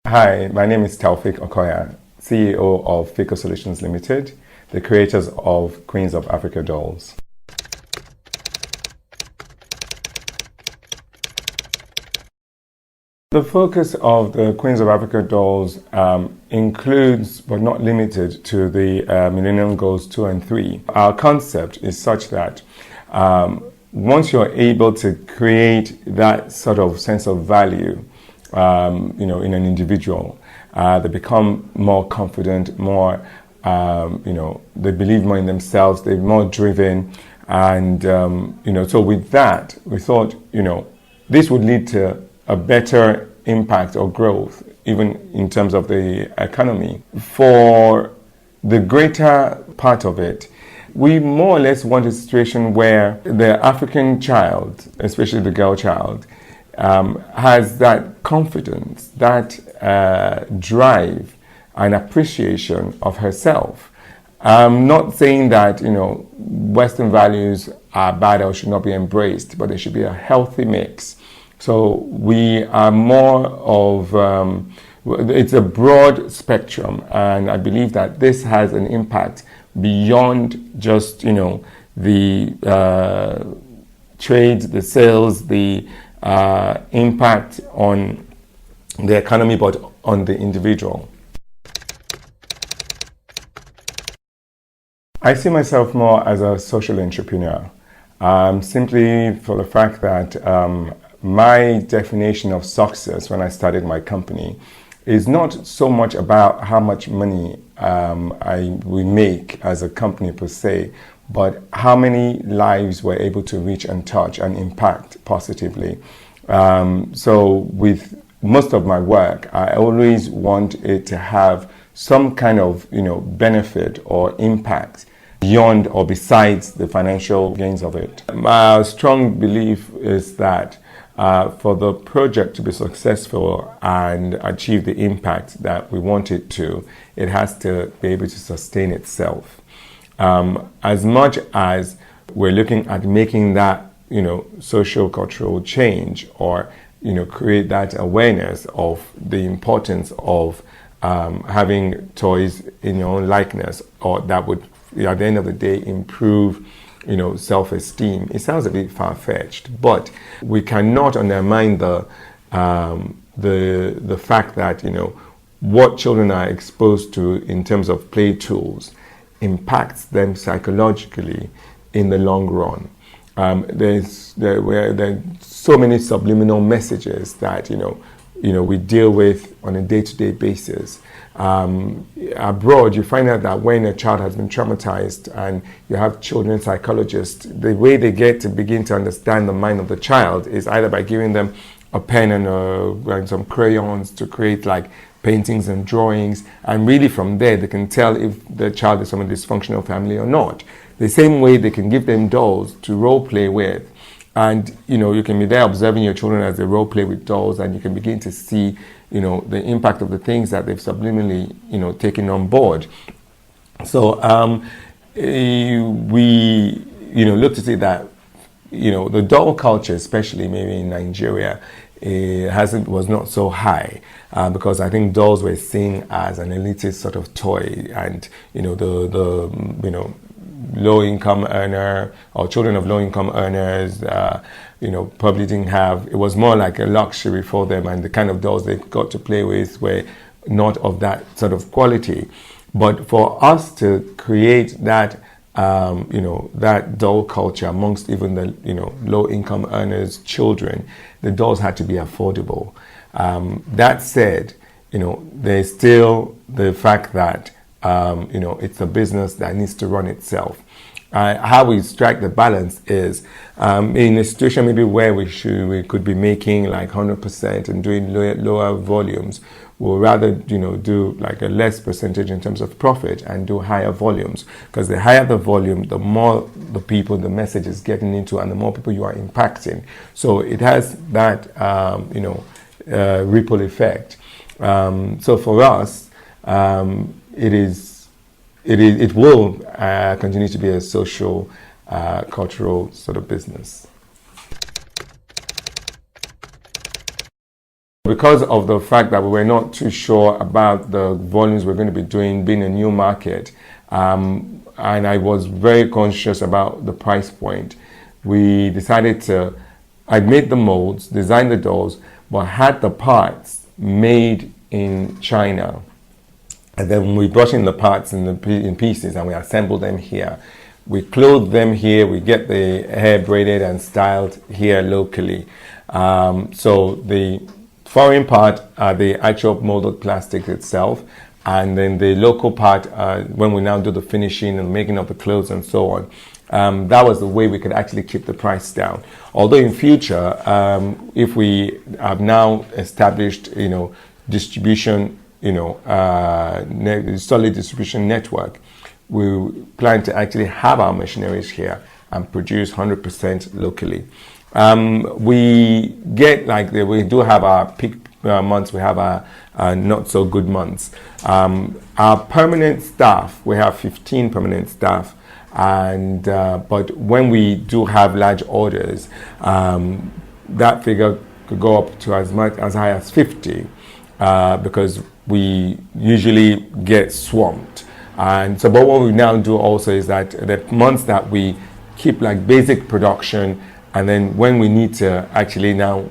Hi, my name is Taofick Okoya, CEO of Fico Solutions Limited, the creators of Queens of Africa dolls. The focus of the Queens of Africa dolls includes, but not limited to, the Millennium Goals 2 and 3. Our concept is such that once you're able to create that sort of sense of value, in an individual, they become more confident, more, they believe more in themselves, they're more driven, and so with that, we thought, this would lead to a better impact or growth, even in terms of the economy. For the greater part of it, we more or less want a situation where the African child, especially the girl child, has that confidence, that drive and appreciation of herself. I'm not saying that, Western values are bad or should not be embraced, but there should be a healthy mix. So we are more of, it's a broad spectrum, and I believe that this has an impact beyond just, the trade, the sales, the impact on the economy, but on the individual. I see myself more as a social entrepreneur, simply for the fact that my definition of success when I started my company is not so much about how much money we make as a company per se, but how many lives we're able to reach and touch and impact positively. So with most of my work, I always want it to have some kind of, benefit or impact beyond or besides the financial gains of it. My strong belief is that for the project to be successful and achieve the impact that we want it to, it has to be able to sustain itself. As much as we're looking at making that, social cultural change, or, create that awareness of the importance of having toys in your own likeness, or that would, at the end of the day, improve, self-esteem. It sounds a bit far-fetched, but we cannot undermine the fact that, what children are exposed to in terms of play tools impacts them psychologically in the long run. There are so many subliminal messages that we deal with on a day-to-day basis. Abroad, you find out that when a child has been traumatized, and you have children psychologists, the way they get to begin to understand the mind of the child is either by giving them a pen and some crayons to create like paintings and drawings, and really from there they can tell if the child is from a dysfunctional family or not. The same way they can give them dolls to role play with, and you can be there observing your children as they role play with dolls, and you can begin to see the impact of the things that they've subliminally taken on board. So we look to see that the doll culture, especially maybe in Nigeria, was not so high, because I think dolls were seen as an elitist sort of toy, and the low-income earner or children of low-income earners, probably didn't have. It was more like a luxury for them, and the kind of dolls they got to play with were not of that sort of quality. But for us to create that, that doll culture amongst even the, low-income earners' children, the dolls had to be affordable. That said, there's still the fact that it's a business that needs to run itself. How we strike the balance is in a situation maybe where we could be making like 100% and doing lower volumes. We'll rather do like a less percentage in terms of profit and do higher volumes, because the higher the volume, the more the people the message is getting into, and the more people you are impacting. So it has that ripple effect. So for us, it will continue to be a social, cultural sort of business. Because of the fact that we were not too sure about the volumes we're going to be doing, being a new market, and I was very conscious about the price point, we decided I made the molds, designed the dolls, but had the parts made in China. And then we brought in the parts in pieces and we assembled them here. We clothe them here, we get the hair braided and styled here locally. So the foreign part are the actual molded plastic itself, and then the local part, when we now do the finishing and making of the clothes and so on, that was the way we could actually keep the price down. Although in future, if we have now established, distribution, solid distribution network, we plan to actually have our machineries here and produce 100% locally. We get we do have our peak months, we have our not so good months. Our permanent staff, we have 15 permanent staff, and but when we do have large orders, that figure could go up to as high as 50, because we usually get swamped. And so, but what we now do also is that the months that we keep basic production, and then when we need to actually now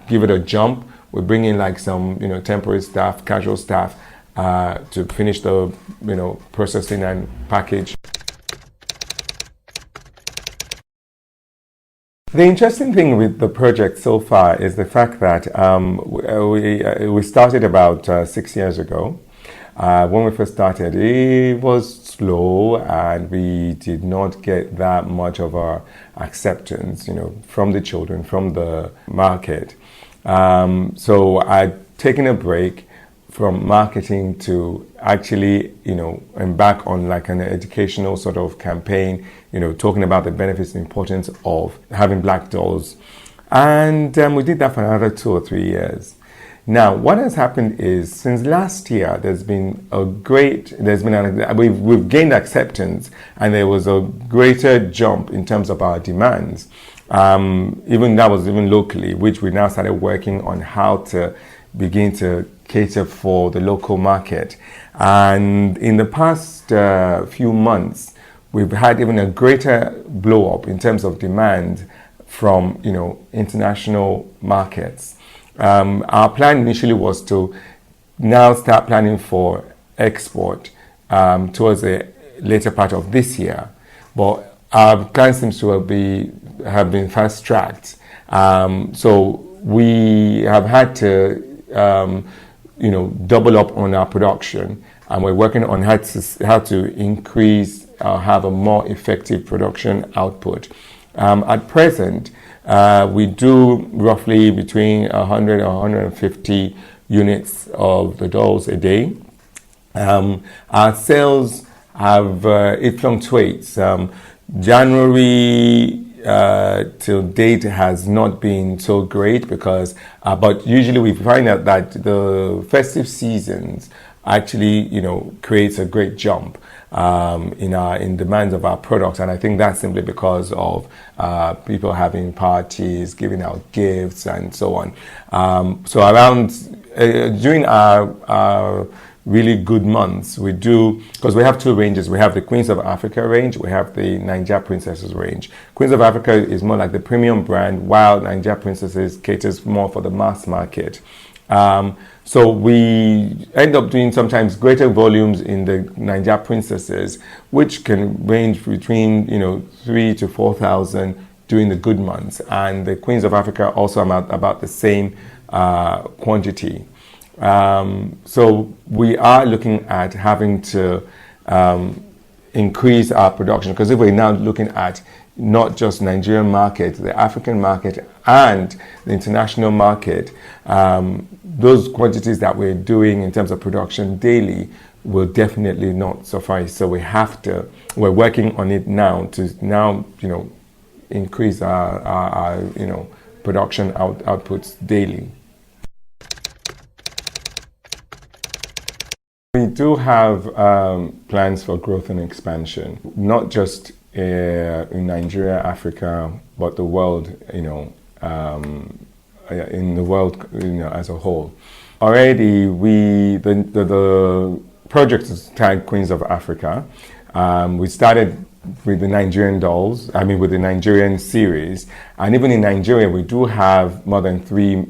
give it a jump, we bring in some temporary staff, casual staff, to finish the processing and package. The interesting thing with the project so far is the fact that we started about 6 years ago. When we first started, it was slow and we did not get that much of our acceptance, from the children, from the market. So I'd taken a break from marketing to actually, embark on an educational sort of campaign, talking about the benefits and importance of having black dolls. And we did that for another 2 or 3 years. Now, what has happened is, since last year, we've gained acceptance, and there was a greater jump in terms of our demands. Even locally, which we now started working on how to begin to cater for the local market. And in the past few months, we've had even a greater blow up in terms of demand from, international markets. Our plan initially was to now start planning for export towards the later part of this year, but our plan seems to have been fast-tracked. So we have had to double up on our production, and we're working on how to increase have a more effective production output. At present, we do roughly between 100 and 150 units of the dolls a day. Our sales it fluctuates. January till date has not been so great because, but usually we find out that the festive seasons actually, creates a great jump in demands of our products, and I think that's simply because of people having parties, giving out gifts, and so on. So around during our really good months, we do, because we have two ranges. We have the Queens of Africa range, we have the Naija Princesses range. Queens of Africa is more like the premium brand, while Naija Princesses caters more for the mass market. So we end up doing sometimes greater volumes in the Naija Princesses, which can range between 3,000 to 4,000 during the good months, and the Queens of Africa also about the same quantity. So we are looking at having to increase our production, because if we're now looking at not just Nigerian market, the African market and the international market, those quantities that we're doing in terms of production daily will definitely not suffice. So we're working on it now to increase our production outputs daily. We do have plans for growth and expansion, not just in Nigeria, Africa, but the world, in the world, as a whole. Already, the project is tagged Queens of Africa. We started with the Nigerian dolls, with the Nigerian series. And even in Nigeria, we do have more than 3,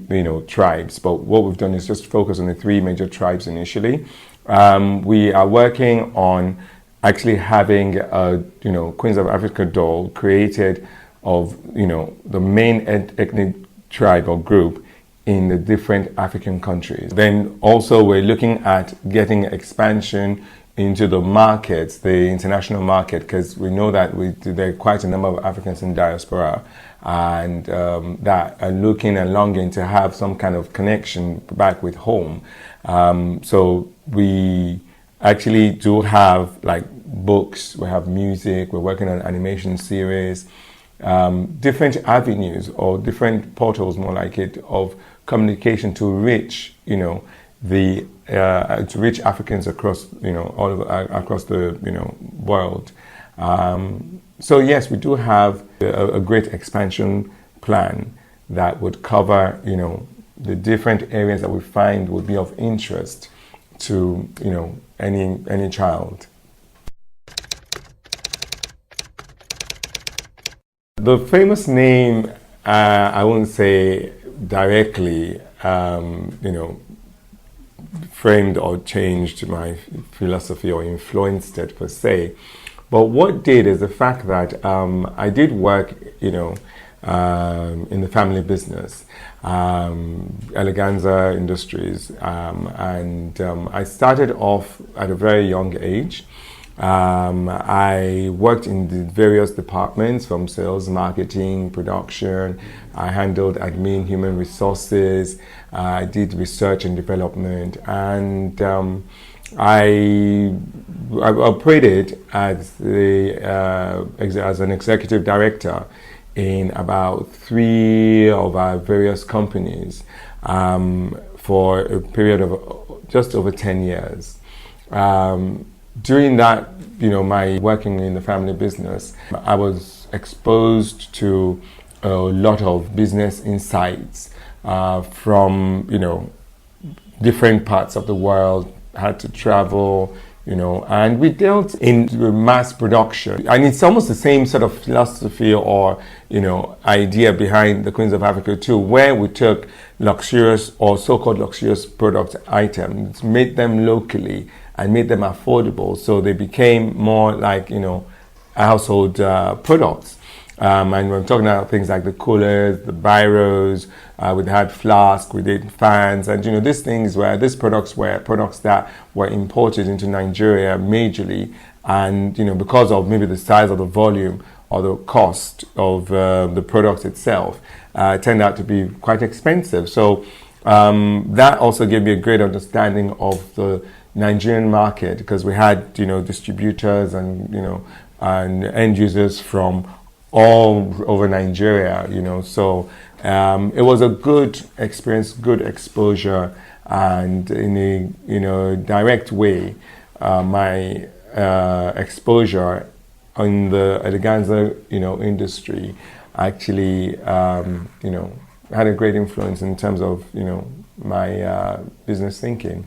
tribes. But what we've done is just focus on the 3 major tribes initially. We are working on actually having a, Queens of Africa doll created of, the main ethnic tribe or group in the different African countries. Then also we're looking at getting expansion into the markets, the international market, because we know that there are quite a number of Africans in diaspora and that are looking and longing to have some kind of connection back with home. So we actually do have like books, we have music, we're working on animation series, different avenues or different portals, more like it, of communication to reach, to reach Africans across, all over, across the, world. So yes, we do have a great expansion plan that would cover, the different areas that we find would be of interest to, any child. The famous name, I won't say directly, framed or changed my philosophy or influenced it per se. But what did is the fact that I did work, in the family business, Eleganza Industries, and I started off at a very young age. I worked in the various departments from sales, marketing, production. I handled admin, human resources. I did research and development, and I operated as an executive director in about 3 of our various companies for a period of just over 10 years. During that, my working in the family business, I was exposed to a lot of business insights from, different parts of the world. Had to travel, and we dealt in mass production. And it's almost the same sort of philosophy or, idea behind the Queens of Africa too, where we took luxurious or so-called luxurious product items, made them locally and made them affordable, so they became more like, household products. And we're talking about things like the coolers, the biros, we had flasks, we did fans, and these products were products that were imported into Nigeria majorly, and because of maybe the size of the volume or the cost of the product itself, it turned out to be quite expensive. So that also gave me a great understanding of the Nigerian market, because we had distributors and and end users from all over Nigeria, so it was a good experience, good exposure, and in a direct way, my exposure in the Eleganza industry actually had a great influence in terms of my business thinking.